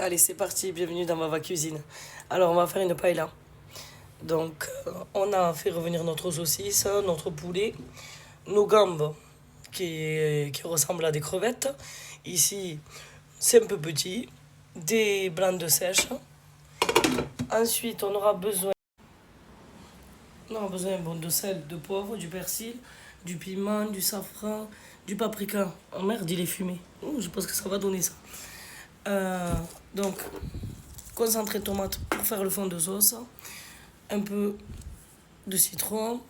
Allez, c'est parti, bienvenue dans ma cuisine. Alors, on va faire une paella. Donc, on a fait revenir notre saucisse, notre poulet, nos gambes qui ressemblent à des crevettes. Ici, c'est un peu petit, des blancs de sèche. Ensuite, on aura besoin bon, de sel, de poivre, du persil, du piment, du safran, du paprika. Oh merde, il est fumé. Je pense que ça va donner ça. Euh, donc, concentré tomate pour faire le fond de sauce, un peu de citron.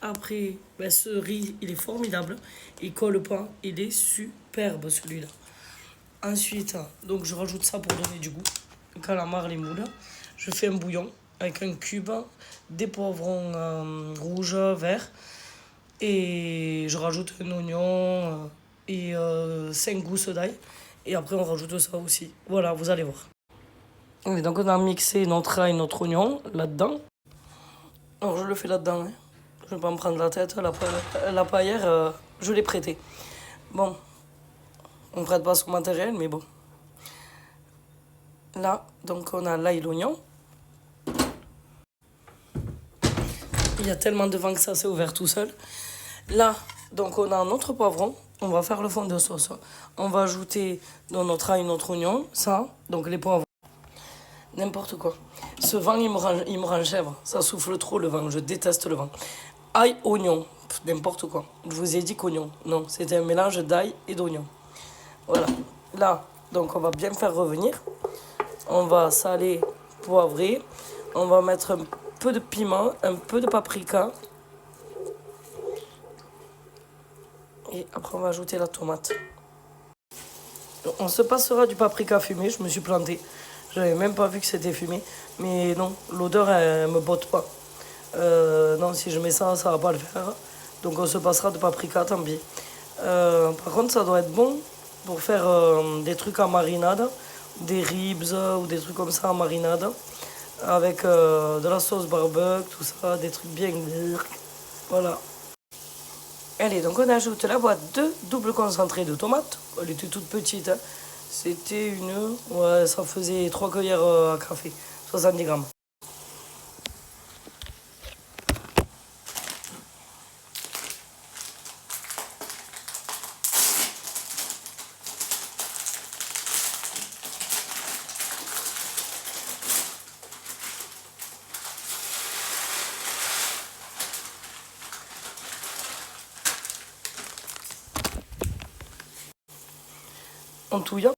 Après, ben, ce riz, il est formidable. Il colle pas, il est superbe celui-là. Ensuite, donc je rajoute ça pour donner du goût. Le calamar, les moules. Je fais un bouillon avec un cube, des poivrons rouges, verts. Et je rajoute un oignon et 5 gousses d'ail. Et après, on rajoute ça aussi. Voilà, vous allez voir. Et donc, on a mixé notre ail, notre oignon là-dedans. Alors, je le fais là-dedans. Hein. Je ne vais pas me prendre la tête. La paillère, je l'ai prêtée. Bon, on ne prête pas son matériel, mais bon. Là, donc, on a l'ail, l'oignon. Il y a tellement de vent que ça s'est ouvert tout seul. Là, donc, on a notre poivron. On va faire le fond de sauce. On va ajouter dans notre ail, notre oignon, ça, donc les poivrons. N'importe quoi. Ce vent, il me rend chèvre. Ça souffle trop le vent. Je déteste le vent. Ail, oignon. N'importe quoi. Je vous ai dit qu'oignon. Non, c'était un mélange d'ail et d'oignon. Voilà. Là, donc on va bien faire revenir. On va saler, poivrer. On va mettre un peu de piment, un peu de paprika. Et après, on va ajouter la tomate. On se passera du paprika fumé. Je me suis planté. J'avais même pas vu que c'était fumé. Mais non, l'odeur, elle me botte pas. Non, si je mets ça, ça va pas le faire. Donc on se passera de paprika, tant pis. Par contre, ça doit être bon pour faire des trucs en marinade, des ribs ou des trucs comme ça en marinade, avec de la sauce barbecue, tout ça, des trucs bien. Voilà. Allez, donc on ajoute la boîte de double concentré de tomates. Elle était toute petite. Hein. C'était une. Ouais, ça faisait 3 cuillères à café, 70 grammes. En touillant.